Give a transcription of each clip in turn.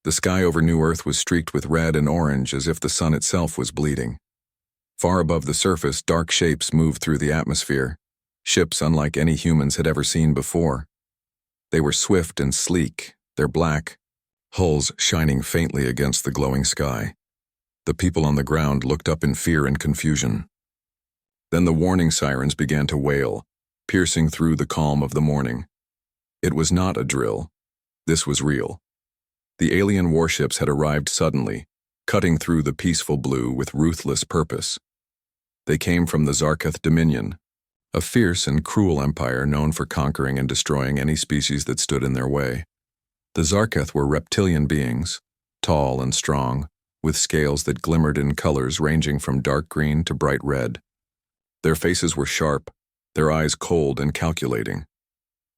The sky over New Earth was streaked with red and orange as if the sun itself was bleeding. Far above the surface, dark shapes moved through the atmosphere, ships unlike any humans had ever seen before. They were swift and sleek, their black hulls shining faintly against the glowing sky. The people on the ground looked up in fear and confusion. Then the warning sirens began to wail, piercing through the calm of the morning. It was not a drill. This was real. The alien warships had arrived suddenly, cutting through the peaceful blue with ruthless purpose. They came from the Zarketh Dominion, a fierce and cruel empire known for conquering and destroying any species that stood in their way. The Zarketh were reptilian beings, tall and strong, with scales that glimmered in colors ranging from dark green to bright red. Their faces were sharp, their eyes cold and calculating.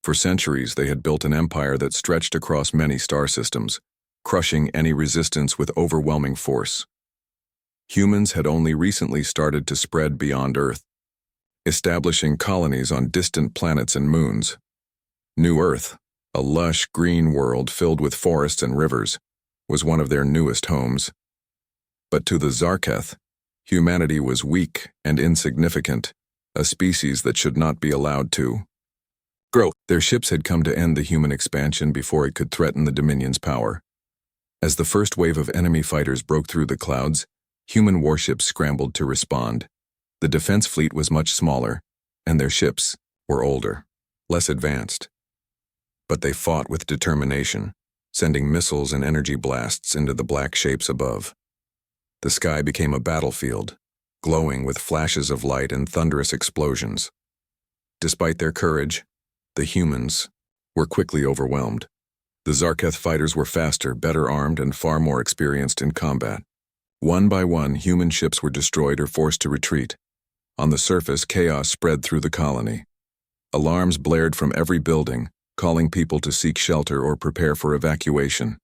For centuries, they had built an empire that stretched across many star systems, crushing any resistance with overwhelming force. Humans had only recently started to spread beyond Earth, establishing colonies on distant planets and moons. New Earth, a lush green world filled with forests and rivers, was one of their newest homes. But to the Zarketh, humanity was weak and insignificant, a species that should not be allowed to grow. Their ships had come to end the human expansion before it could threaten the Dominion's power. As the first wave of enemy fighters broke through the clouds, human warships scrambled to respond. The defense fleet was much smaller, and their ships were older, less advanced. But they fought with determination, sending missiles and energy blasts into the black shapes above. The sky became a battlefield, glowing with flashes of light and thunderous explosions. Despite their courage, the humans were quickly overwhelmed. The Zarketh fighters were faster, better armed, and far more experienced in combat. One by one, human ships were destroyed or forced to retreat. On the surface, chaos spread through the colony. Alarms blared from every building, calling people to seek shelter or prepare for evacuation.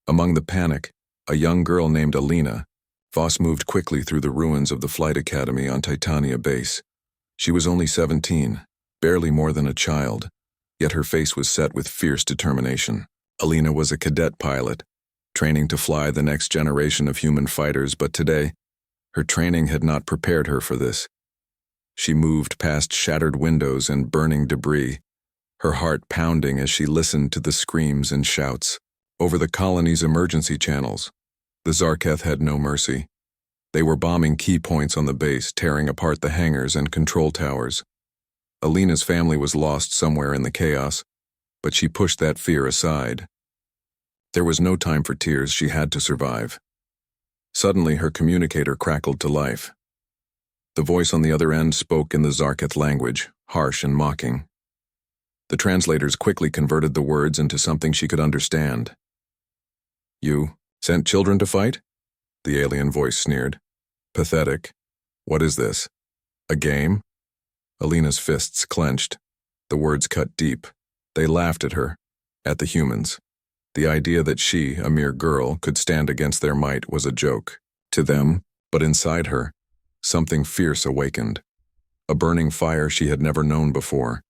Among the panic, a young girl named Alina, Voss moved quickly through the ruins of the flight academy on Titania base. She was only 17, barely more than a child, yet her face was set with fierce determination. Alina was a cadet pilot, training to fly the next generation of human fighters, but today, her training had not prepared her for this. She moved past shattered windows and burning debris, her heart pounding as she listened to the screams and shouts. Over the colony's emergency channels, the Zarketh had no mercy. They were bombing key points on the base, tearing apart the hangars and control towers. Alina's family was lost somewhere in the chaos, but she pushed that fear aside. There was no time for tears. She had to survive. Suddenly, her communicator crackled to life. The voice on the other end spoke in the Zarketh language, harsh and mocking. The translators quickly converted the words into something she could understand. "You sent children to fight?" The alien voice sneered. "Pathetic. What is this? A game?" Alina's fists clenched. The words cut deep. They laughed at her, at the humans. The idea that she, a mere girl, could stand against their might was a joke to them, but inside her, something fierce awakened. A burning fire she had never known before.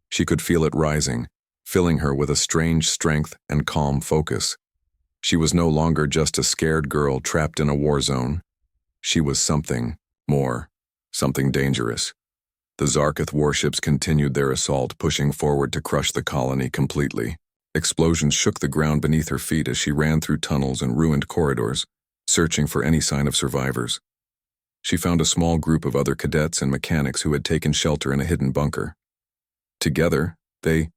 She could feel it rising, filling her with a strange strength and calm focus. She was no longer just a scared girl trapped in a war zone. She was something more, something dangerous. The Zarketh warships continued their assault, pushing forward to crush the colony completely. Explosions shook the ground beneath her feet as she ran through tunnels and ruined corridors, searching for any sign of survivors. She found a small group of other cadets and mechanics who had taken shelter in a hidden bunker. Together, they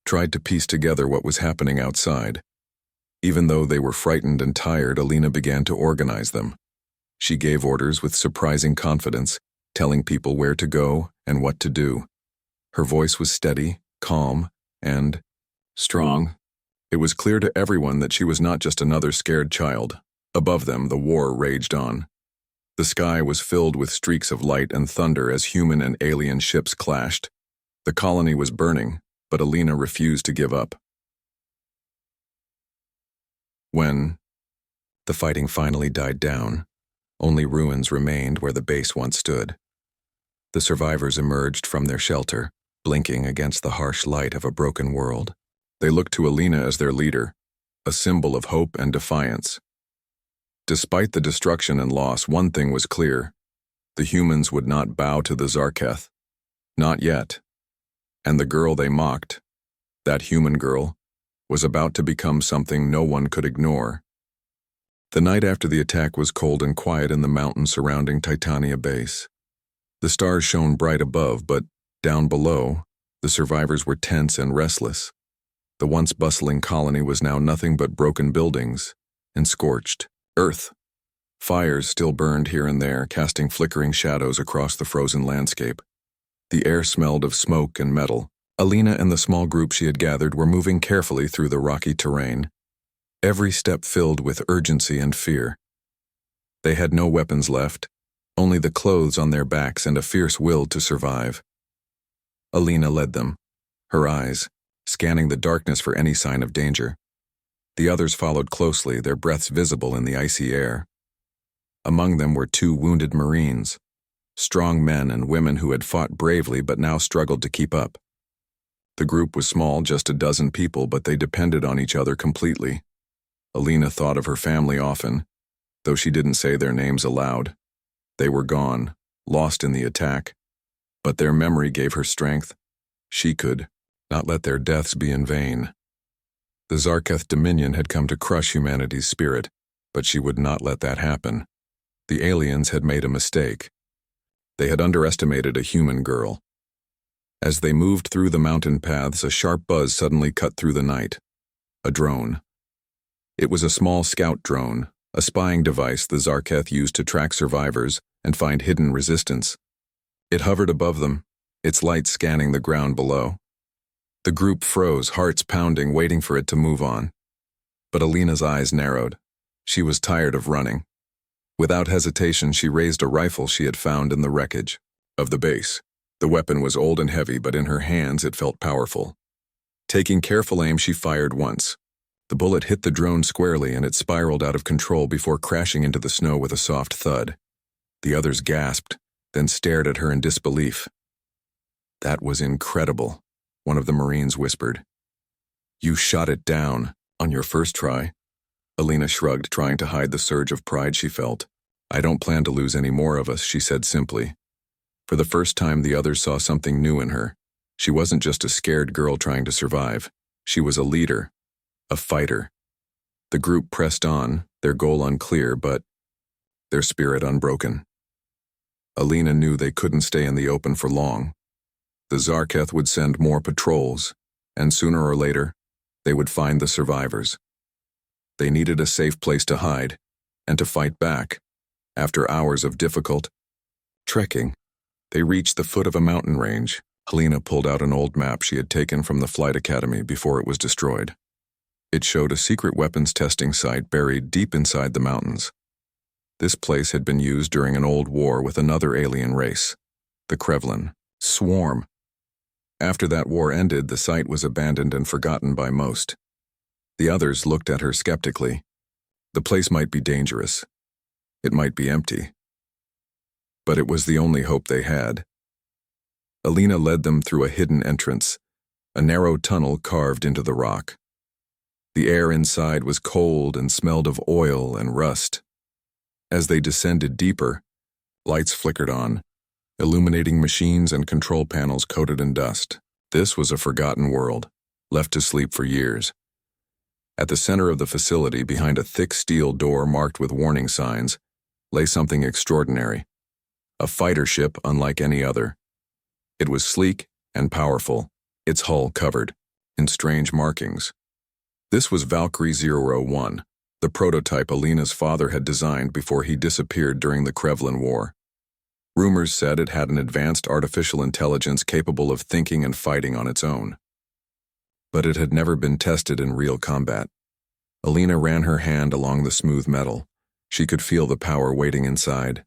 tried to piece together what was happening outside. Even though they were frightened and tired, Alina began to organize them. She gave orders with surprising confidence, telling people where to go and what to do. Her voice was steady, calm, and strong. It was clear to everyone that she was not just another scared child. Above them, the war raged on. The sky was filled with streaks of light and thunder as human and alien ships clashed. The colony was burning, but Alina refused to give up. When the fighting finally died down, only ruins remained where the base once stood. The survivors emerged from their shelter, blinking against the harsh light of a broken world. They looked to Alina as their leader, a symbol of hope and defiance. Despite the destruction and loss, one thing was clear. The humans would not bow to the Zarketh. Not yet. And the girl they mocked, that human girl, was about to become something no one could ignore. The night after the attack was cold and quiet in the mountains surrounding Titania Base. The stars shone bright above, but down below, the survivors were tense and restless. The once bustling colony was now nothing but broken buildings and scorched earth. Fires still burned here and there, casting flickering shadows across the frozen landscape. The air smelled of smoke and metal. Alina and the small group she had gathered were moving carefully through the rocky terrain, every step filled with urgency and fear. They had no weapons left, only the clothes on their backs and a fierce will to survive. Alina led them, her eyes scanning the darkness for any sign of danger. The others followed closely, their breaths visible in the icy air. Among them were 2 wounded Marines, strong men and women who had fought bravely but now struggled to keep up. The group was small, just a dozen people, but they depended on each other completely. Alina thought of her family often, though she didn't say their names aloud. They were gone, lost in the attack. But their memory gave her strength. She could not let their deaths be in vain. The Zarketh Dominion had come to crush humanity's spirit, but she would not let that happen. The aliens had made a mistake. They had underestimated a human girl. As they moved through the mountain paths, a sharp buzz suddenly cut through the night. A drone. It was a small scout drone, a spying device the Zarketh used to track survivors and find hidden resistance. It hovered above them, its light scanning the ground below. The group froze, hearts pounding, waiting for it to move on. But Alina's eyes narrowed. She was tired of running. Without hesitation, she raised a rifle she had found in the wreckage of the base. The weapon was old and heavy, but in her hands it felt powerful. Taking careful aim, she fired once. The bullet hit the drone squarely and it spiraled out of control before crashing into the snow with a soft thud. The others gasped, then stared at her in disbelief. "That was incredible," one of the Marines whispered. "You shot it down on your first try." Alina shrugged, trying to hide the surge of pride she felt. "I don't plan to lose any more of us," she said simply. For the first time, the others saw something new in her. She wasn't just a scared girl trying to survive. She was a leader, a fighter. The group pressed on, their goal unclear, but their spirit unbroken. Alina knew they couldn't stay in the open for long. The Zarketh would send more patrols, and sooner or later, they would find the survivors. They needed a safe place to hide, and to fight back. After hours of difficult trekking, they reached the foot of a mountain range. Alina pulled out an old map she had taken from the flight academy before it was destroyed. It showed a secret weapons testing site buried deep inside the mountains. This place had been used during an old war with another alien race, the Krevlin Swarm. After that war ended, the site was abandoned and forgotten by most. The others looked at her skeptically. The place might be dangerous. It might be empty. But it was the only hope they had. Alina led them through a hidden entrance, a narrow tunnel carved into the rock. The air inside was cold and smelled of oil and rust. As they descended deeper, lights flickered on, illuminating machines and control panels coated in dust. This was a forgotten world, left to sleep for years. At the center of the facility, behind a thick steel door marked with warning signs, lay something extraordinary. A fighter ship unlike any other. It was sleek and powerful, its hull covered in strange markings. This was Valkyrie 001, the prototype Alina's father had designed before he disappeared during the Krevlin War. Rumors said it had an advanced artificial intelligence capable of thinking and fighting on its own. But it had never been tested in real combat. Alina ran her hand along the smooth metal. She could feel the power waiting inside.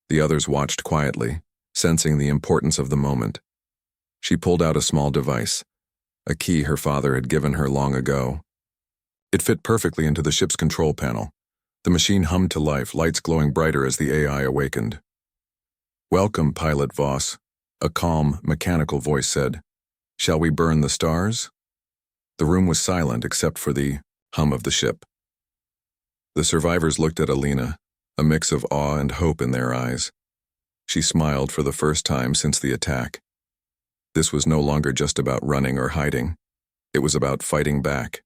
The others watched quietly, sensing the importance of the moment. She pulled out a small device, a key her father had given her long ago. It fit perfectly into the ship's control panel. The machine hummed to life, lights glowing brighter as the AI awakened. "Welcome, Pilot Voss," a calm, mechanical voice said. "Shall we burn the stars?" The room was silent except for the hum of the ship. The survivors looked at Alina, a mix of awe and hope in their eyes. She smiled for the first time since the attack. This was no longer just about running or hiding. It was about fighting back.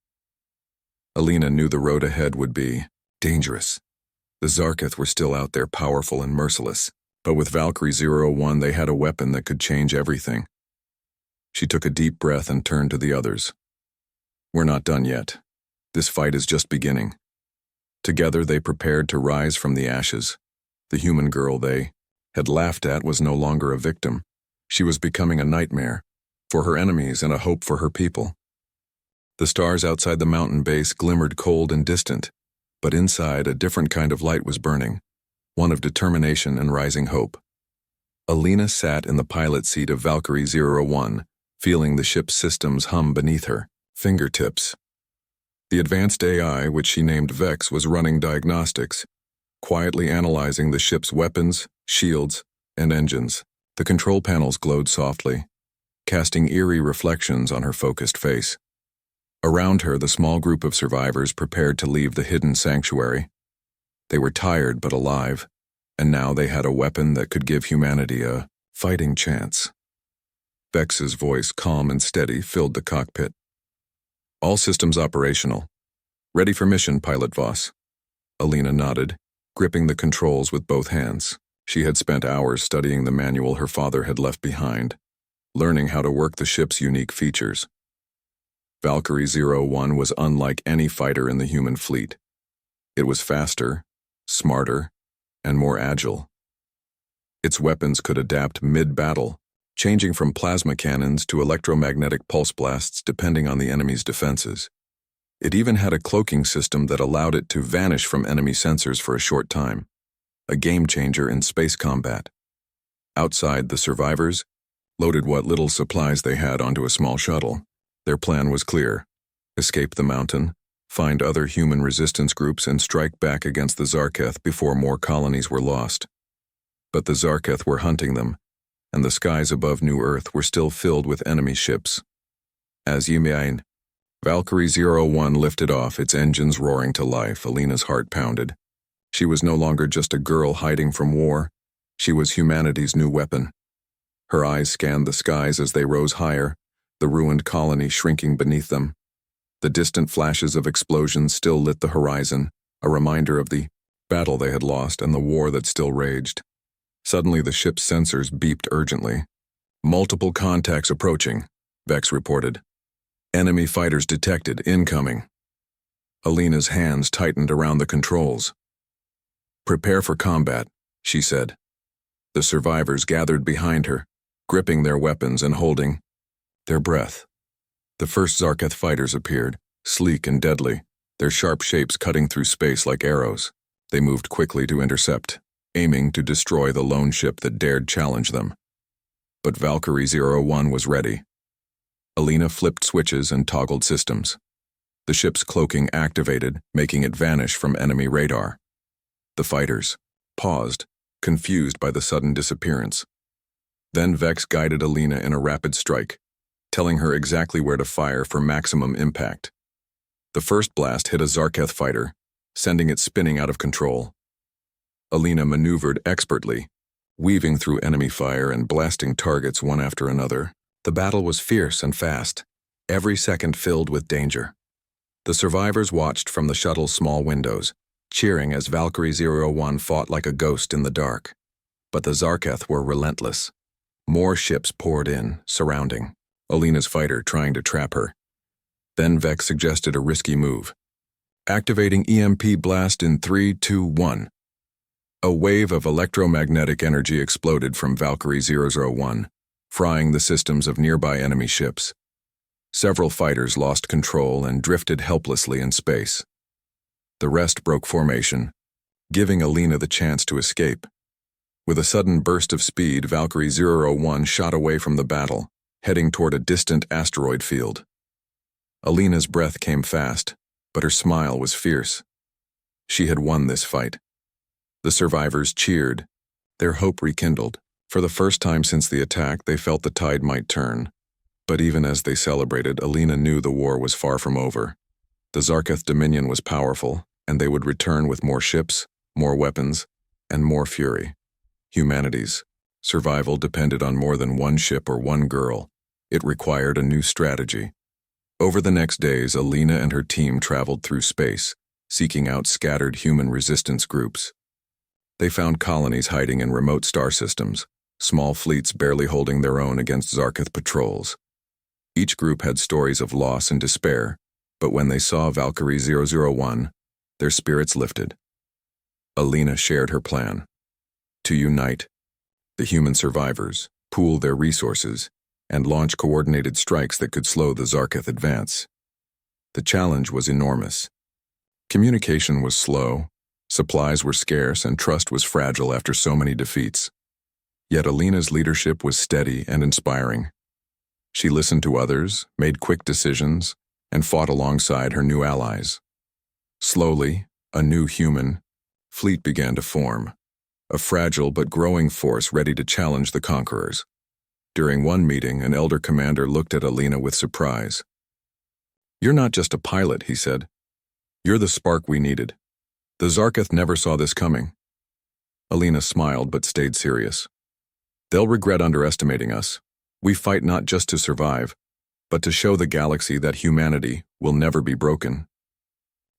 Alina knew the road ahead would be dangerous. The Zarketh were still out there, powerful and merciless, but with Valkyrie 01 they had a weapon that could change everything. She took a deep breath and turned to the others. We're not done yet. This fight is just beginning. Together they prepared to rise from the ashes. The human girl they had laughed at was no longer a victim. She was becoming a nightmare for her enemies and a hope for her people. The stars outside the mountain base glimmered cold and distant, but inside a different kind of light was burning, one of determination and rising hope. Alina sat in the pilot seat of Valkyrie 01, feeling the ship's systems hum beneath her fingertips. The advanced AI, which she named Vex, was running diagnostics, quietly analyzing the ship's weapons, shields, and engines. The control panels glowed softly, casting eerie reflections on her focused face. Around her, the small group of survivors prepared to leave the hidden sanctuary. They were tired but alive, and now they had a weapon that could give humanity a fighting chance. Vex's voice, calm and steady, filled the cockpit. All systems operational. Ready for mission, Pilot Voss. Alina nodded, gripping the controls with both hands. She had spent hours studying the manual her father had left behind, learning how to work the ship's unique features. Valkyrie 01 was unlike any fighter in the human fleet. It was faster, smarter, and more agile. Its weapons could adapt mid-battle, changing from plasma cannons to electromagnetic pulse blasts depending on the enemy's defenses. It even had a cloaking system that allowed it to vanish from enemy sensors for a short time, a game-changer in space combat. Outside, the survivors loaded what little supplies they had onto a small shuttle. Their plan was clear: escape the mountain, find other human resistance groups, and strike back against the Zarketh before more colonies were lost. But the Zarketh were hunting them, and the skies above New Earth were still filled with enemy ships. As Yimain, Valkyrie 01 lifted off, its engines roaring to life. Alina's heart pounded. She was no longer just a girl hiding from war. She was humanity's new weapon. Her eyes scanned the skies as they rose higher, the ruined colony shrinking beneath them. The distant flashes of explosions still lit the horizon, a reminder of the battle they had lost and the war that still raged. Suddenly the ship's sensors beeped urgently. Multiple contacts approaching, Vex reported. Enemy fighters detected, incoming. Alina's hands tightened around the controls. Prepare for combat, she said. The survivors gathered behind her, gripping their weapons and holding their breath. The first Zarketh fighters appeared, sleek and deadly, their sharp shapes cutting through space like arrows. They moved quickly to intercept, aiming to destroy the lone ship that dared challenge them. But Valkyrie 01 was ready. Alina flipped switches and toggled systems. The ship's cloaking activated, making it vanish from enemy radar. The fighters paused, confused by the sudden disappearance. Then Vex guided Alina in a rapid strike, telling her exactly where to fire for maximum impact. The first blast hit a Zarketh fighter, sending it spinning out of control. Alina maneuvered expertly, weaving through enemy fire and blasting targets one after another. The battle was fierce and fast, every second filled with danger. The survivors watched from the shuttle's small windows, cheering as Valkyrie 01 fought like a ghost in the dark. But the Zarketh were relentless. More ships poured in, surrounding Alina's fighter, trying to trap her. Then Vex suggested a risky move. Activating EMP blast in 3, 2, 1. A wave of electromagnetic energy exploded from Valkyrie 001, frying the systems of nearby enemy ships. Several fighters lost control and drifted helplessly in space. The rest broke formation, giving Alina the chance to escape. With a sudden burst of speed, Valkyrie 01 shot away from the battle, heading toward a distant asteroid field. Alina's breath came fast, but her smile was fierce. She had won this fight. The survivors cheered, their hope rekindled. For the first time since the attack, they felt the tide might turn. But even as they celebrated, Alina knew the war was far from over. The Zarketh Dominion was powerful, and they would return with more ships, more weapons, and more fury. Humanity's survival depended on more than one ship or one girl. It required a new strategy. Over the next days, Alina and her team traveled through space, seeking out scattered human resistance groups. They found colonies hiding in remote star systems, small fleets barely holding their own against Zarketh patrols. Each group had stories of loss and despair, but when they saw Valkyrie 001, their spirits lifted. Alina shared her plan: to unite the human survivors, pool their resources, and launch coordinated strikes that could slow the Zarketh advance. The challenge was enormous. Communication was slow, supplies were scarce, and trust was fragile after so many defeats. Yet Alina's leadership was steady and inspiring. She listened to others, made quick decisions, and fought alongside her new allies. Slowly, a new human fleet began to form, a fragile but growing force ready to challenge the conquerors. During one meeting, an elder commander looked at Alina with surprise. "You're not just a pilot," he said. "You're the spark we needed. The Zarketh never saw this coming." Alina smiled but stayed serious. "They'll regret underestimating us. We fight not just to survive, but to show the galaxy that humanity will never be broken."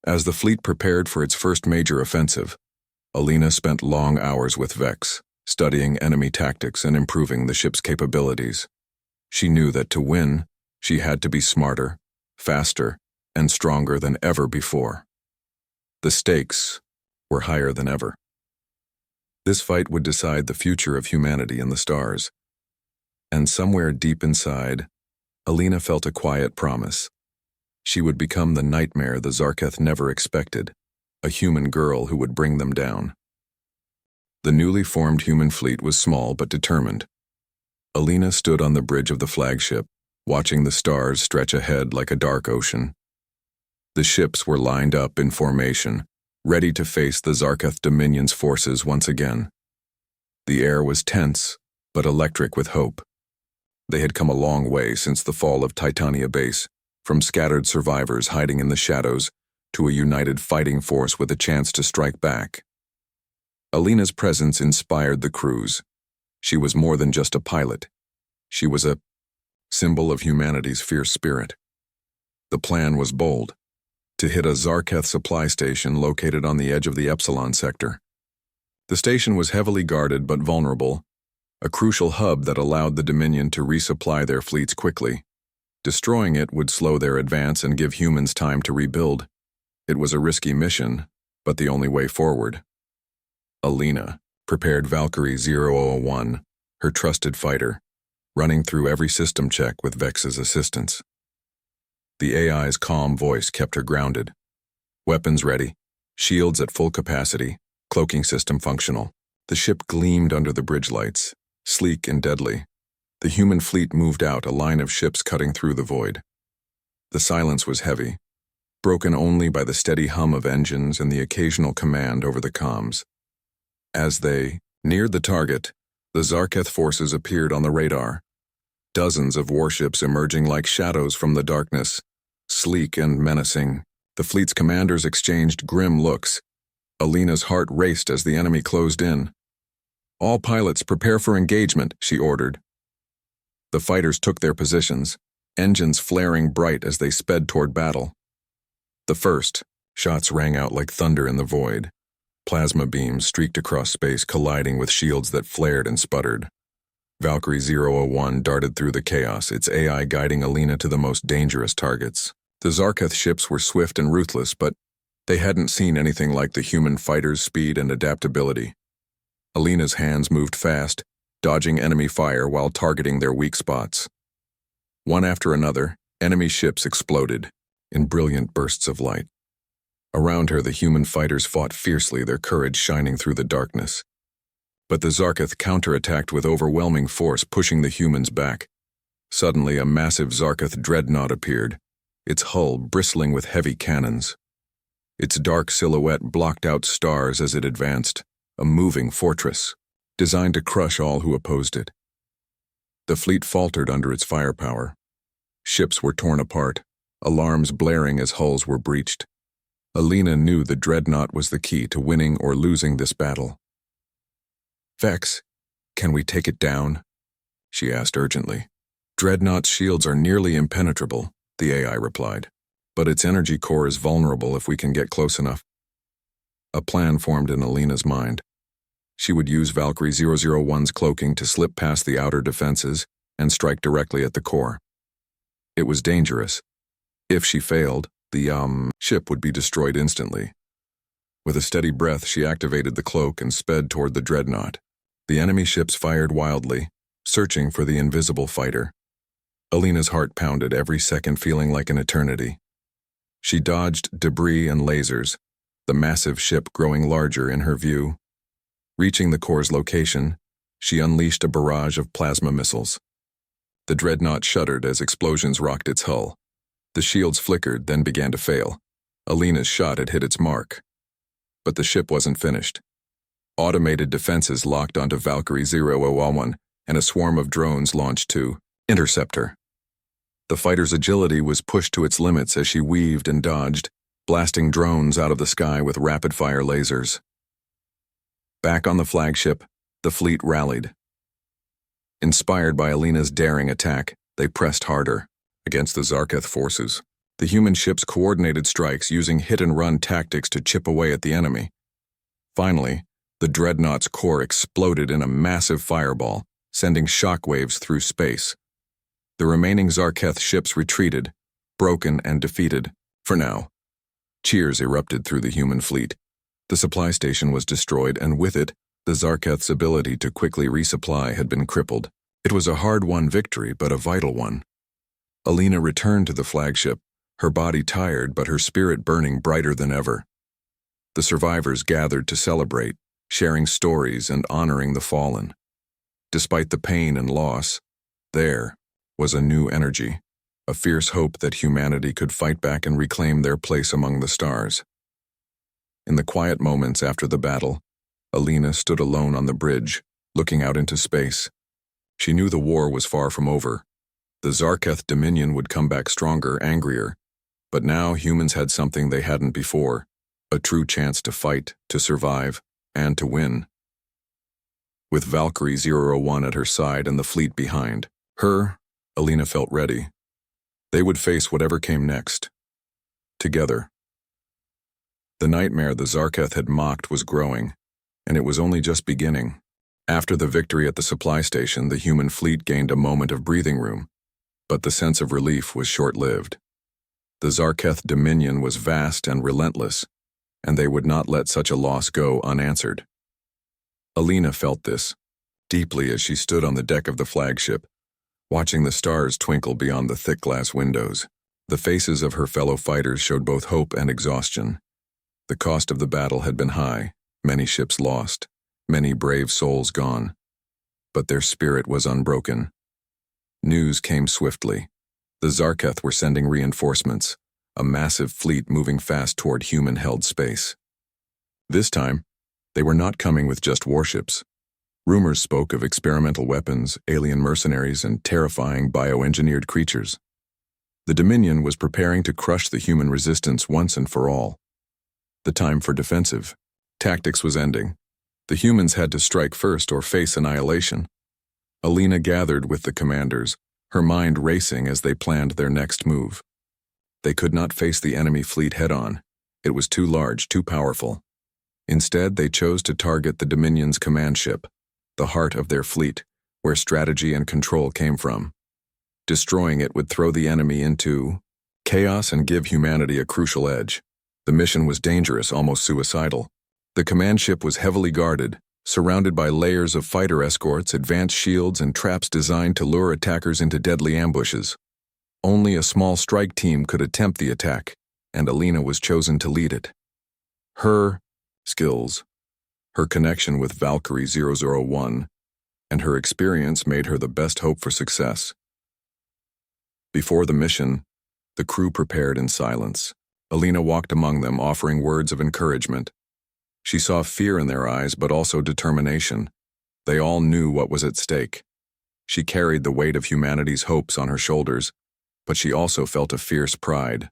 As the fleet prepared for its first major offensive, Alina spent long hours with Vex, studying enemy tactics and improving the ship's capabilities. She knew that to win, she had to be smarter, faster, and stronger than ever before. The stakes were higher than ever. This fight would decide the future of humanity in the stars. And somewhere deep inside, Alina felt a quiet promise. She would become the nightmare the Zarketh never expected, a human girl who would bring them down. The newly formed human fleet was small but determined. Alina stood on the bridge of the flagship, watching the stars stretch ahead like a dark ocean. The ships were lined up in formation, ready to face the Zarketh Dominion's forces once again. The air was tense, but electric with hope. They had come a long way since the fall of Titania Base, from scattered survivors hiding in the shadows to a united fighting force with a chance to strike back. Alina's presence inspired the crews. She was more than just a pilot. She was a symbol of humanity's fierce spirit. The plan was bold: to hit a Zarketh supply station located on the edge of the Epsilon sector. The station was heavily guarded but vulnerable, a crucial hub that allowed the Dominion to resupply their fleets quickly. Destroying it would slow their advance and give humans time to rebuild. It was a risky mission, but the only way forward. Alina prepared Valkyrie 001, her trusted fighter, running through every system check with Vex's assistance. The AI's calm voice kept her grounded. Weapons ready, shields at full capacity, cloaking system functional. The ship gleamed under the bridge lights, sleek and deadly. The human fleet moved out, a line of ships cutting through the void. The silence was heavy, broken only by the steady hum of engines and the occasional command over the comms. As they neared the target, the Zarketh forces appeared on the radar. Dozens of warships emerging like shadows from the darkness, sleek and menacing. The fleet's commanders exchanged grim looks. Alina's heart raced as the enemy closed in. "All pilots prepare for engagement," she ordered. The fighters took their positions, engines flaring bright as they sped toward battle. The first shots rang out like thunder in the void. Plasma beams streaked across space, colliding with shields that flared and sputtered. Valkyrie 001 darted through the chaos, its AI guiding Alina to the most dangerous targets. The Zarketh ships were swift and ruthless, but they hadn't seen anything like the human fighters' speed and adaptability. Alina's hands moved fast, dodging enemy fire while targeting their weak spots. One after another, enemy ships exploded in brilliant bursts of light. Around her, the human fighters fought fiercely, their courage shining through the darkness. But the Zarketh counterattacked with overwhelming force, pushing the humans back. Suddenly, a massive Zarketh dreadnought appeared, its hull bristling with heavy cannons. Its dark silhouette blocked out stars as it advanced, a moving fortress, designed to crush all who opposed it. The fleet faltered under its firepower. Ships were torn apart, alarms blaring as hulls were breached. Alina knew the dreadnought was the key to winning or losing this battle. "Vex, can we take it down?" she asked urgently. "Dreadnought's shields are nearly impenetrable," the AI replied, "but its energy core is vulnerable if we can get close enough." A plan formed in Alina's mind. She would use Valkyrie 001's cloaking to slip past the outer defenses and strike directly at the core. It was dangerous. If she failed, the ship would be destroyed instantly. With a steady breath, she activated the cloak and sped toward the dreadnought. The enemy ships fired wildly, searching for the invisible fighter. Alina's heart pounded, every second feeling like an eternity. She dodged debris and lasers, the massive ship growing larger in her view. Reaching the core's location, she unleashed a barrage of plasma missiles. The dreadnought shuddered as explosions rocked its hull. The shields flickered, then began to fail. Alina's shot had hit its mark. But the ship wasn't finished. Automated defenses locked onto Valkyrie 001, and a swarm of drones launched to intercept her. The fighter's agility was pushed to its limits as she weaved and dodged, blasting drones out of the sky with rapid-fire lasers. Back on the flagship, the fleet rallied. Inspired by Alina's daring attack, they pressed harder against the Zarketh forces. The human ships coordinated strikes using hit-and-run tactics to chip away at the enemy. Finally, the dreadnought's core exploded in a massive fireball, sending shockwaves through space. The remaining Zarketh ships retreated, broken and defeated, for now. Cheers erupted through the human fleet. The supply station was destroyed, and with it, the Zarketh's ability to quickly resupply had been crippled. It was a hard-won victory, but a vital one. Alina returned to the flagship, her body tired but her spirit burning brighter than ever. The survivors gathered to celebrate, sharing stories and honoring the fallen. Despite the pain and loss, there was a new energy, a fierce hope that humanity could fight back and reclaim their place among the stars. In the quiet moments after the battle, Alina stood alone on the bridge, looking out into space. She knew the war was far from over. The Zarketh Dominion would come back stronger, angrier, but now humans had something they hadn't before, a true chance to fight, to survive, and to win. With Valkyrie 001 at her side and the fleet behind her, Alina felt ready. They would face whatever came next. Together. The nightmare the Zarketh had mocked was growing, and it was only just beginning. After the victory at the supply station, the human fleet gained a moment of breathing room, but the sense of relief was short-lived. The Zarketh Dominion was vast and relentless, and they would not let such a loss go unanswered. Alina felt this deeply as she stood on the deck of the flagship, watching the stars twinkle beyond the thick glass windows. The faces of her fellow fighters showed both hope and exhaustion. The cost of the battle had been high, many ships lost, many brave souls gone. But their spirit was unbroken. News came swiftly. The Zarketh were sending reinforcements, a massive fleet moving fast toward human-held space. This time, they were not coming with just warships. Rumors spoke of experimental weapons, alien mercenaries, and terrifying bioengineered creatures. The Dominion was preparing to crush the human resistance once and for all. The time for defensive tactics was ending. The humans had to strike first or face annihilation. Alina gathered with the commanders, her mind racing as they planned their next move. They could not face the enemy fleet head-on. It was too large, too powerful. Instead, they chose to target the Dominion's command ship, the heart of their fleet, where strategy and control came from. Destroying it would throw the enemy into chaos and give humanity a crucial edge. The mission was dangerous, almost suicidal. The command ship was heavily guarded, surrounded by layers of fighter escorts, advanced shields, and traps designed to lure attackers into deadly ambushes. Only a small strike team could attempt the attack, and Alina was chosen to lead it. Her skills, her connection with Valkyrie 001, and her experience made her the best hope for success. Before the mission, the crew prepared in silence. Alina walked among them, offering words of encouragement. She saw fear in their eyes, but also determination. They all knew what was at stake. She carried the weight of humanity's hopes on her shoulders, but she also felt a fierce pride.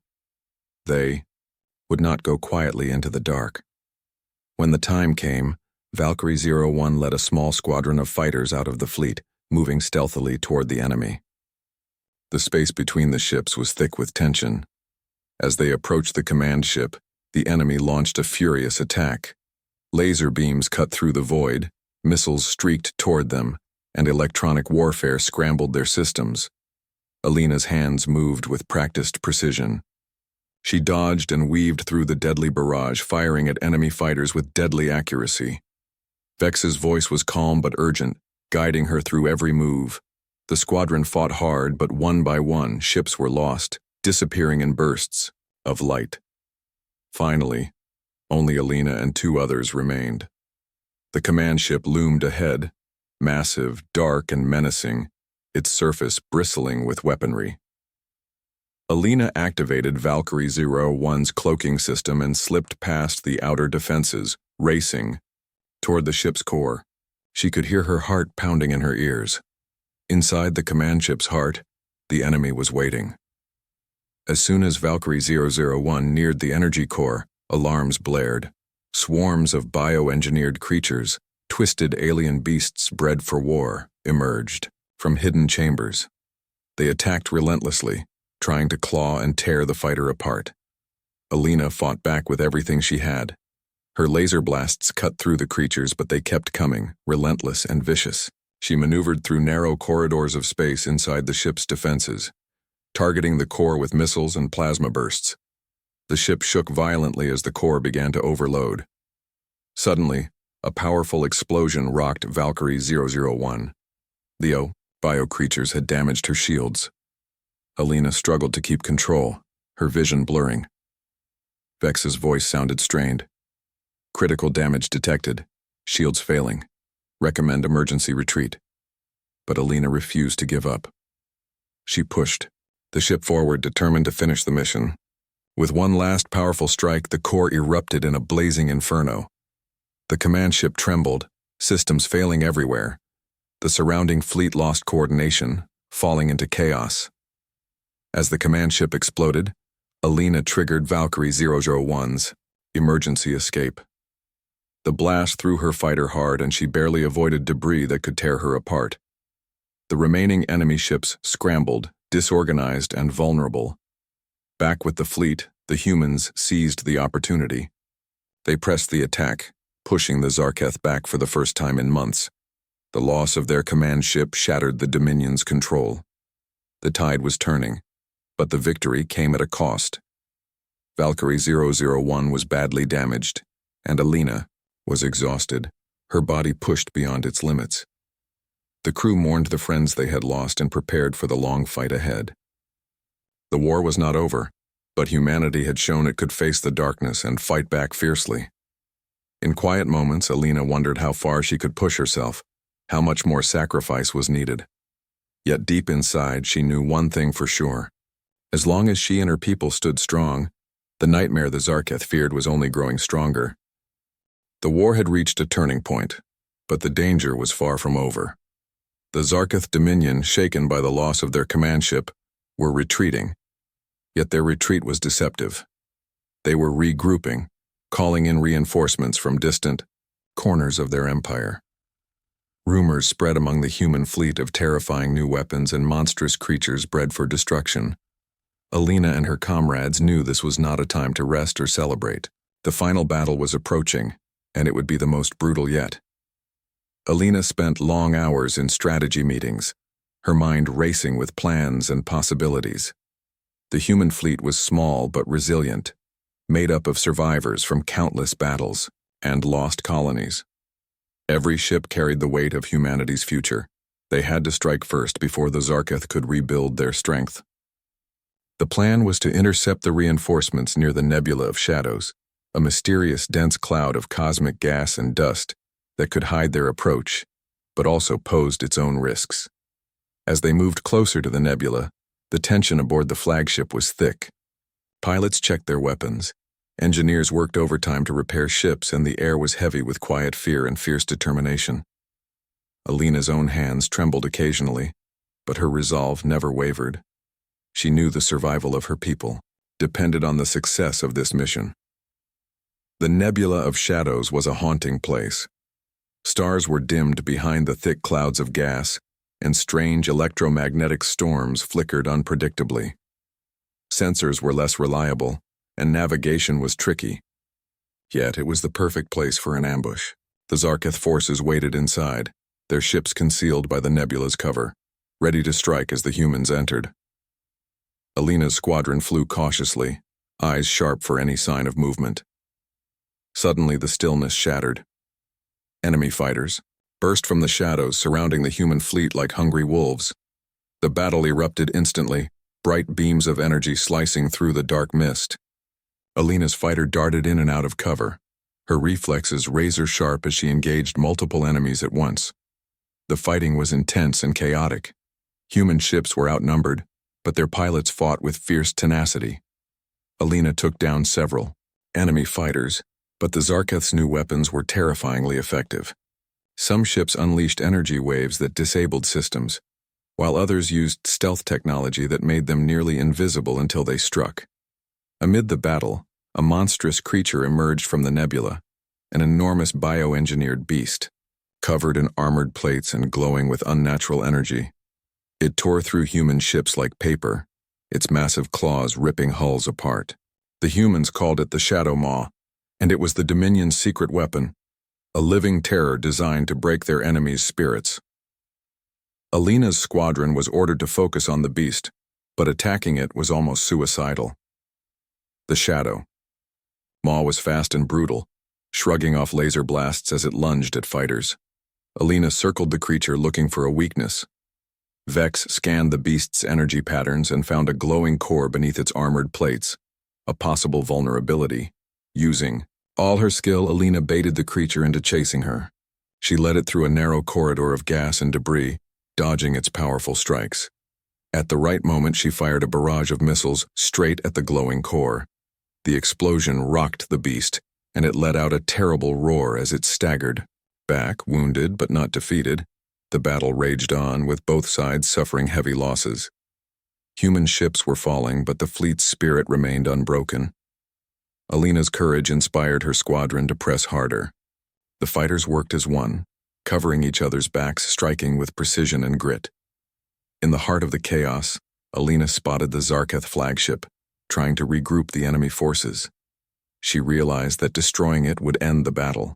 They would not go quietly into the dark. When the time came, Valkyrie 01 led a small squadron of fighters out of the fleet, moving stealthily toward the enemy. The space between the ships was thick with tension. As they approached the command ship, the enemy launched a furious attack. Laser beams cut through the void, missiles streaked toward them, and electronic warfare scrambled their systems. Alina's hands moved with practiced precision. She dodged and weaved through the deadly barrage, firing at enemy fighters with deadly accuracy. Vex's voice was calm but urgent, guiding her through every move. The squadron fought hard, but one by one, ships were lost, disappearing in bursts of light. Finally, only Alina and two others remained. The command ship loomed ahead, massive, dark, and menacing, its surface bristling with weaponry. Alina activated Valkyrie 01's cloaking system and slipped past the outer defenses, racing toward the ship's core. She could hear her heart pounding in her ears. Inside the command ship's heart, the enemy was waiting. As soon as Valkyrie 001 neared the energy core, alarms blared. Swarms of bioengineered creatures, twisted alien beasts bred for war, emerged from hidden chambers. They attacked relentlessly, trying to claw and tear the fighter apart. Alina fought back with everything she had. Her laser blasts cut through the creatures, but they kept coming, relentless and vicious. She maneuvered through narrow corridors of space inside the ship's defenses, targeting the core with missiles and plasma bursts. The ship shook violently as the core began to overload. Suddenly, a powerful explosion rocked Valkyrie 001. The bio creatures had damaged her shields. Alina struggled to keep control, her vision blurring. Vex's voice sounded strained. Critical damage detected. Shields failing. Recommend emergency retreat. But Alina refused to give up. She pushed the ship forward, determined to finish the mission. With one last powerful strike, the core erupted in a blazing inferno. The command ship trembled, systems failing everywhere. The surrounding fleet lost coordination, falling into chaos. As the command ship exploded, Alina triggered Valkyrie 001's emergency escape. The blast threw her fighter hard, and she barely avoided debris that could tear her apart. The remaining enemy ships scrambled, disorganized and vulnerable. Back with the fleet, the humans seized the opportunity. They pressed the attack, pushing the Zarketh back for the first time in months. The loss of their command ship shattered the Dominion's control. The tide was turning, but the victory came at a cost. Valkyrie 001 was badly damaged, and Alina was exhausted, her body pushed beyond its limits. The crew mourned the friends they had lost and prepared for the long fight ahead. The war was not over, but humanity had shown it could face the darkness and fight back fiercely. In quiet moments, Alina wondered how far she could push herself, how much more sacrifice was needed. Yet deep inside, she knew one thing for sure. As long as she and her people stood strong, the nightmare the Zarketh feared was only growing stronger. The war had reached a turning point, but the danger was far from over. The Zarketh Dominion, shaken by the loss of their command ship, were retreating. Yet their retreat was deceptive. They were regrouping, calling in reinforcements from distant corners of their empire. Rumors spread among the human fleet of terrifying new weapons and monstrous creatures bred for destruction. Alina and her comrades knew this was not a time to rest or celebrate. The final battle was approaching, and it would be the most brutal yet. Alina spent long hours in strategy meetings, her mind racing with plans and possibilities. The human fleet was small but resilient, made up of survivors from countless battles and lost colonies. Every ship carried the weight of humanity's future. They had to strike first before the Zarketh could rebuild their strength. The plan was to intercept the reinforcements near the Nebula of Shadows, a mysterious dense cloud of cosmic gas and dust that could hide their approach, but also posed its own risks. As they moved closer to the nebula, the tension aboard the flagship was thick. Pilots checked their weapons. Engineers worked overtime to repair ships, and the air was heavy with quiet fear and fierce determination. Alina's own hands trembled occasionally, but her resolve never wavered. She knew the survival of her people depended on the success of this mission. The nebula of shadows was a haunting place. Stars were dimmed behind the thick clouds of gas, and strange electromagnetic storms flickered unpredictably. Sensors were less reliable, and navigation was tricky. Yet it was the perfect place for an ambush. The Zarketh forces waited inside, their ships concealed by the nebula's cover, ready to strike as the humans entered. Alina's squadron flew cautiously, eyes sharp for any sign of movement. Suddenly the stillness shattered. Enemy fighters burst from the shadows surrounding the human fleet like hungry wolves. The battle erupted instantly, bright beams of energy slicing through the dark mist. Alina's fighter darted in and out of cover, her reflexes razor-sharp as she engaged multiple enemies at once. The fighting was intense and chaotic. Human ships were outnumbered, but their pilots fought with fierce tenacity. Alina took down several enemy fighters, but the Zarketh's new weapons were terrifyingly effective. Some ships unleashed energy waves that disabled systems, while others used stealth technology that made them nearly invisible until they struck. Amid the battle, a monstrous creature emerged from the nebula, an enormous bioengineered beast, covered in armored plates and glowing with unnatural energy. It tore through human ships like paper, its massive claws ripping hulls apart. The humans called it the Shadow Maw, and it was the Dominion's secret weapon, a living terror designed to break their enemies' spirits. Alina's squadron was ordered to focus on the beast, but attacking it was almost suicidal. The Shadow Maw was fast and brutal, shrugging off laser blasts as it lunged at fighters. Alina circled the creature looking for a weakness. Vex scanned the beast's energy patterns and found a glowing core beneath its armored plates, a possible vulnerability. Using all her skill, Alina baited the creature into chasing her. She led it through a narrow corridor of gas and debris, dodging its powerful strikes. At the right moment, she fired a barrage of missiles straight at the glowing core. The explosion rocked the beast, and it let out a terrible roar as it staggered back, wounded but not defeated. The battle raged on, with both sides suffering heavy losses. Human ships were falling, but the fleet's spirit remained unbroken. Alina's courage inspired her squadron to press harder. The fighters worked as one, covering each other's backs, striking with precision and grit. In the heart of the chaos, Alina spotted the Zarketh flagship, trying to regroup the enemy forces. She realized that destroying it would end the battle.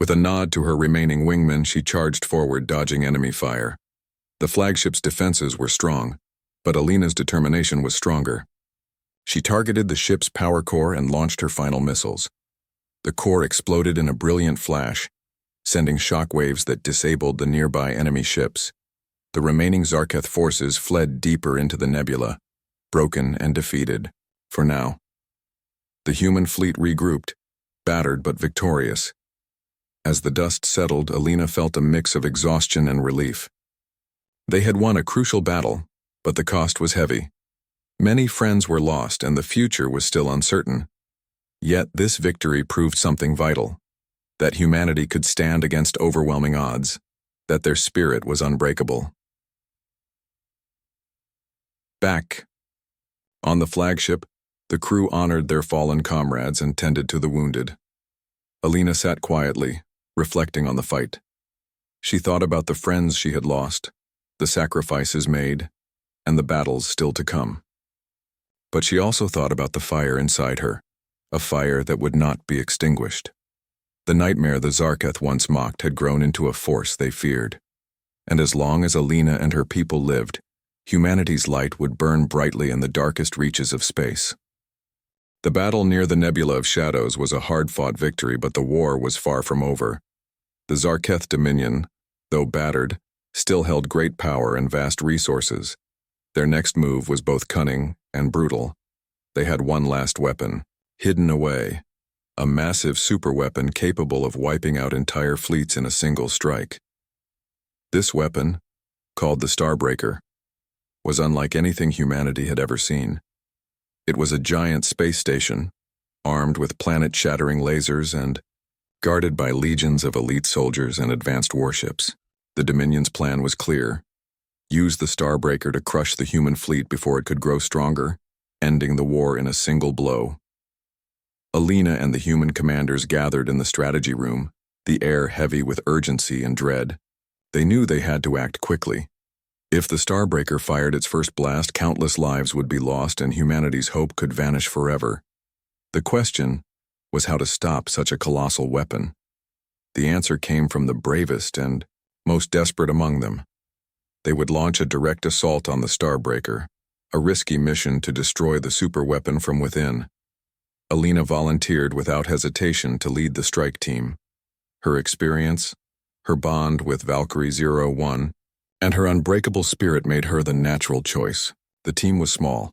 With a nod to her remaining wingmen, she charged forward, dodging enemy fire. The flagship's defenses were strong, but Alina's determination was stronger. She targeted the ship's power core and launched her final missiles. The core exploded in a brilliant flash, sending shockwaves that disabled the nearby enemy ships. The remaining Zarketh forces fled deeper into the nebula, broken and defeated, for now. The human fleet regrouped, battered but victorious. As the dust settled, Alina felt a mix of exhaustion and relief. They had won a crucial battle, but the cost was heavy. Many friends were lost and the future was still uncertain. Yet this victory proved something vital, that humanity could stand against overwhelming odds, that their spirit was unbreakable. Back on the flagship, the crew honored their fallen comrades and tended to the wounded. Alina sat quietly, reflecting on the fight. She thought about the friends she had lost, the sacrifices made, and the battles still to come. But she also thought about the fire inside her, a fire that would not be extinguished. The nightmare the Zarketh once mocked had grown into a force they feared. And as long as Alina and her people lived, humanity's light would burn brightly in the darkest reaches of space. The battle near the Nebula of Shadows was a hard-fought victory, but the war was far from over. The Zarketh Dominion, though battered, still held great power and vast resources. Their next move was both cunning and brutal. They had one last weapon, hidden away, a massive superweapon capable of wiping out entire fleets in a single strike. This weapon, called the Starbreaker, was unlike anything humanity had ever seen. It was a giant space station, armed with planet-shattering lasers and guarded by legions of elite soldiers and advanced warships. The Dominion's plan was clear: use the Starbreaker to crush the human fleet before it could grow stronger, ending the war in a single blow. Alina and the human commanders gathered in the strategy room, the air heavy with urgency and dread. They knew they had to act quickly. If the Starbreaker fired its first blast, countless lives would be lost and humanity's hope could vanish forever. The question was how to stop such a colossal weapon. The answer came from the bravest and most desperate among them. They would launch a direct assault on the Starbreaker, a risky mission to destroy the superweapon from within. Alina volunteered without hesitation to lead the strike team. Her experience, her bond with Valkyrie 01, and her unbreakable spirit made her the natural choice. The team was small.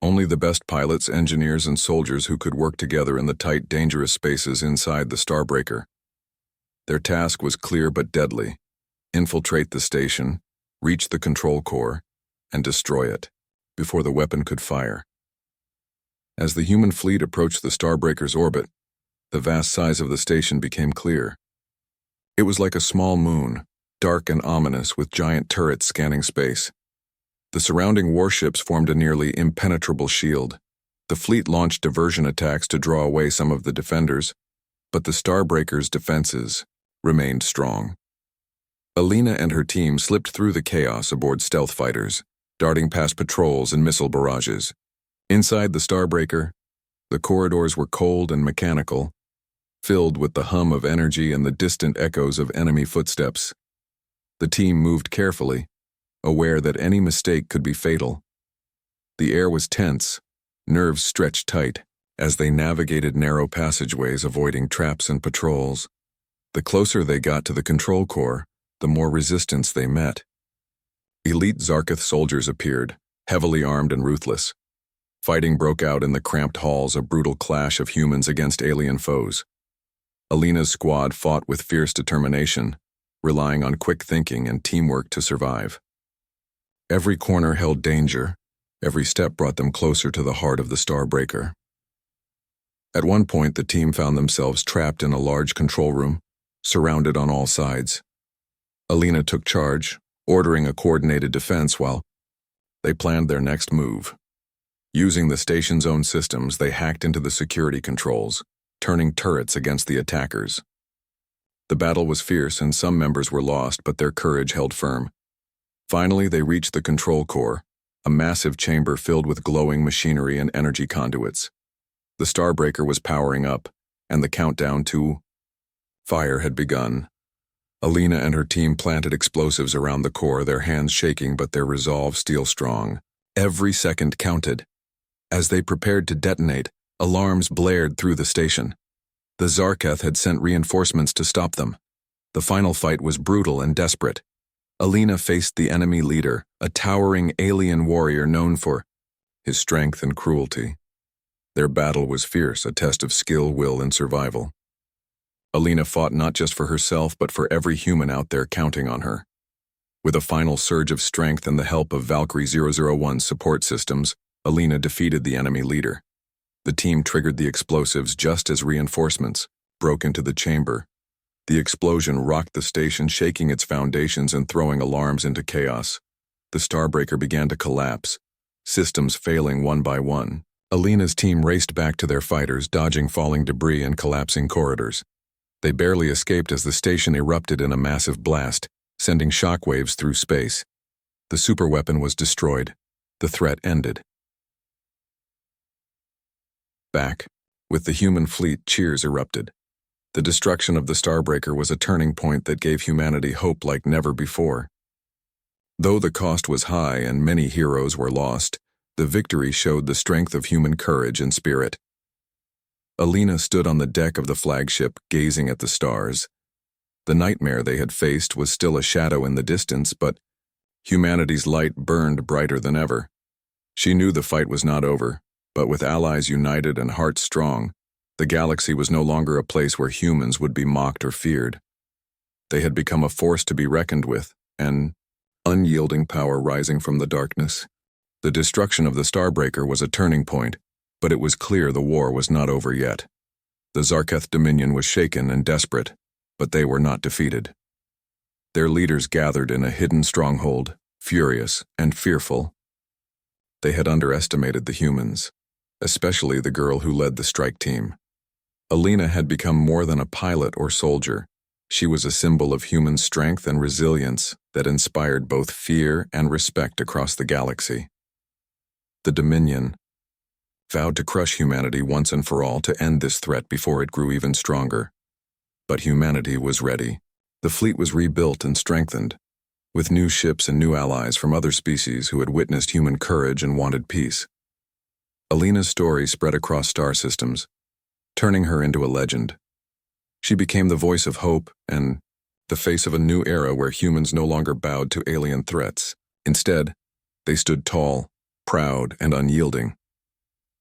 Only the best pilots, engineers, and soldiers who could work together in the tight, dangerous spaces inside the Starbreaker. Their task was clear but deadly: infiltrate the station, reach the control core, and destroy it before the weapon could fire. As the human fleet approached the Starbreaker's orbit, the vast size of the station became clear. It was like a small moon, dark and ominous with giant turrets scanning space. The surrounding warships formed a nearly impenetrable shield. The fleet launched diversion attacks to draw away some of the defenders, but the Starbreaker's defenses remained strong. Alina and her team slipped through the chaos aboard stealth fighters, darting past patrols and missile barrages. Inside the Starbreaker, the corridors were cold and mechanical, filled with the hum of energy and the distant echoes of enemy footsteps. The team moved carefully, aware that any mistake could be fatal. The air was tense, nerves stretched tight, as they navigated narrow passageways avoiding traps and patrols. The closer they got to the control core, the more resistance they met. Elite Zarketh soldiers appeared, heavily armed and ruthless. Fighting broke out in the cramped halls, a brutal clash of humans against alien foes. Alina's squad fought with fierce determination, relying on quick thinking and teamwork to survive. Every corner held danger. Every step brought them closer to the heart of the Starbreaker. At one point, the team found themselves trapped in a large control room, surrounded on all sides. Alina took charge, ordering a coordinated defense while they planned their next move. Using the station's own systems, they hacked into the security controls, turning turrets against the attackers. The battle was fierce and some members were lost, but their courage held firm. Finally, they reached the control core, a massive chamber filled with glowing machinery and energy conduits. The Starbreaker was powering up, and the countdown to fire had begun. Alina and her team planted explosives around the core, their hands shaking but their resolve steel strong. Every second counted. As they prepared to detonate, alarms blared through the station. The Zarketh had sent reinforcements to stop them. The final fight was brutal and desperate. Alina faced the enemy leader, a towering alien warrior known for his strength and cruelty. Their battle was fierce, a test of skill, will, and survival. Alina fought not just for herself, but for every human out there counting on her. With a final surge of strength and the help of Valkyrie 001's support systems, Alina defeated the enemy leader. The team triggered the explosives just as reinforcements broke into the chamber. The explosion rocked the station, shaking its foundations and throwing alarms into chaos. The Starbreaker began to collapse, systems failing one by one. Alina's team raced back to their fighters, dodging falling debris and collapsing corridors. They barely escaped as the station erupted in a massive blast, sending shockwaves through space. The superweapon was destroyed. The threat ended. Back, with the human fleet, cheers erupted. The destruction of the Starbreaker was a turning point that gave humanity hope like never before. Though the cost was high and many heroes were lost, the victory showed the strength of human courage and spirit. Alina stood on the deck of the flagship, gazing at the stars. The nightmare they had faced was still a shadow in the distance, but humanity's light burned brighter than ever. She knew the fight was not over, but with allies united and hearts strong, the galaxy was no longer a place where humans would be mocked or feared. They had become a force to be reckoned with, an unyielding power rising from the darkness. The destruction of the Starbreaker was a turning point, but it was clear the war was not over yet. The Zarketh Dominion was shaken and desperate, but they were not defeated. Their leaders gathered in a hidden stronghold, furious, and fearful. They had underestimated the humans, especially the girl who led the strike team. Alina had become more than a pilot or soldier. She was a symbol of human strength and resilience that inspired both fear and respect across the galaxy. The Dominion vowed to crush humanity once and for all to end this threat before it grew even stronger. But humanity was ready. The fleet was rebuilt and strengthened, with new ships and new allies from other species who had witnessed human courage and wanted peace. Alina's story spread across star systems, turning her into a legend. She became the voice of hope and the face of a new era where humans no longer bowed to alien threats. Instead, they stood tall, proud, and unyielding.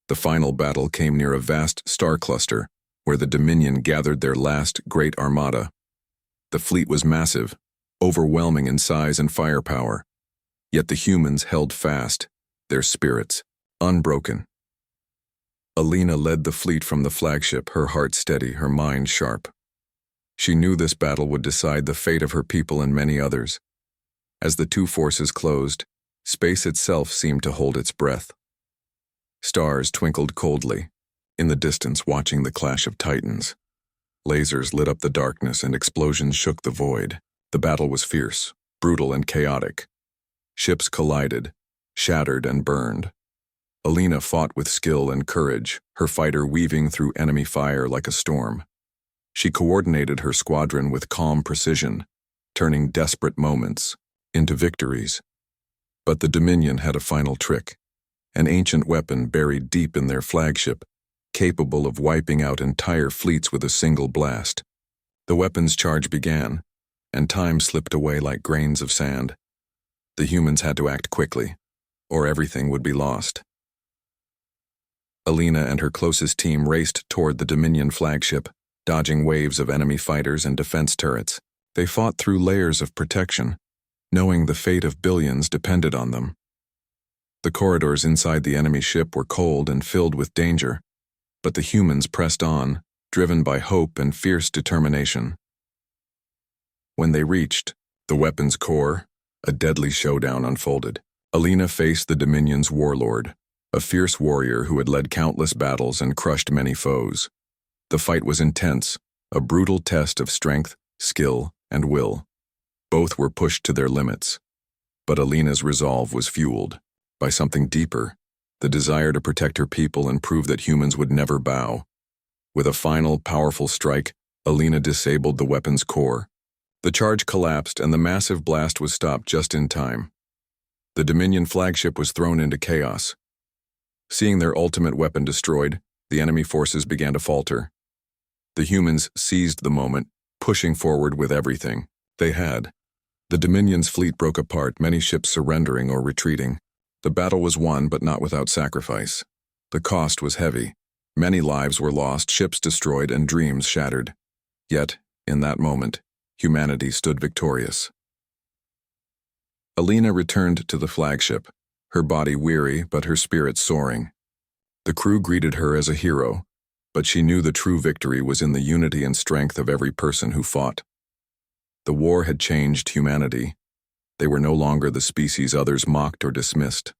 The final battle came near a vast star cluster where the Dominion gathered their last great armada. The fleet was massive, overwhelming in size and firepower, yet the humans held fast, their spirits unbroken. Alina led the fleet from the flagship, her heart steady, her mind sharp. She knew this battle would decide the fate of her people and many others. As the two forces closed, space itself seemed to hold its breath. Stars twinkled coldly, in the distance watching the clash of titans. Lasers lit up the darkness and explosions shook the void. The battle was fierce, brutal, and chaotic. Ships collided, shattered, and burned. Alina fought with skill and courage, her fighter weaving through enemy fire like a storm. She coordinated her squadron with calm precision, turning desperate moments into victories. But the Dominion had a final trick, an ancient weapon buried deep in their flagship, capable of wiping out entire fleets with a single blast. The weapon's charge began, and time slipped away like grains of sand. The humans had to act quickly, or everything would be lost. Alina and her closest team raced toward the Dominion flagship, dodging waves of enemy fighters and defense turrets. They fought through layers of protection, knowing the fate of billions depended on them. The corridors inside the enemy ship were cold and filled with danger, but the humans pressed on, driven by hope and fierce determination. When they reached the weapon's core, a deadly showdown unfolded. Alina faced the Dominion's warlord, a fierce warrior who had led countless battles and crushed many foes. The fight was intense, a brutal test of strength, skill, and will. Both were pushed to their limits, but Alina's resolve was fueled by something deeper, the desire to protect her people and prove that humans would never bow. With a final, powerful strike, Alina disabled the weapon's core. The charge collapsed and the massive blast was stopped just in time. The Dominion flagship was thrown into chaos. Seeing their ultimate weapon destroyed, the enemy forces began to falter. The humans seized the moment, pushing forward with everything they had. The Dominion's fleet broke apart, many ships surrendering or retreating. The battle was won, but not without sacrifice. The cost was heavy. Many lives were lost, ships destroyed, and dreams shattered. Yet, in that moment, humanity stood victorious. Alina returned to the flagship, her body weary but her spirit soaring. The crew greeted her as a hero, but she knew the true victory was in the unity and strength of every person who fought. The war had changed humanity. They were no longer the species others mocked or dismissed.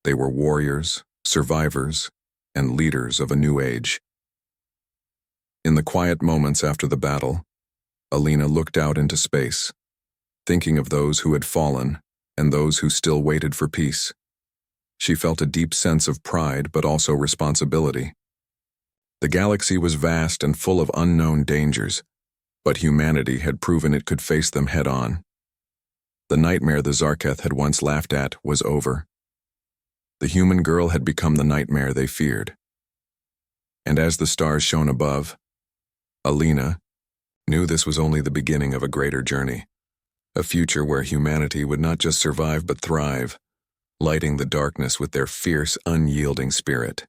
They were warriors, survivors, and leaders of a new age. In the quiet moments after the battle, Alina looked out into space, thinking of those who had fallen and those who still waited for peace. She felt a deep sense of pride but also responsibility. The galaxy was vast and full of unknown dangers, but humanity had proven it could face them head-on. The nightmare the Zarketh had once laughed at was over. The human girl had become the nightmare they feared. And as the stars shone above, Alina knew this was only the beginning of a greater journey, a future where humanity would not just survive but thrive, lighting the darkness with their fierce, unyielding spirit.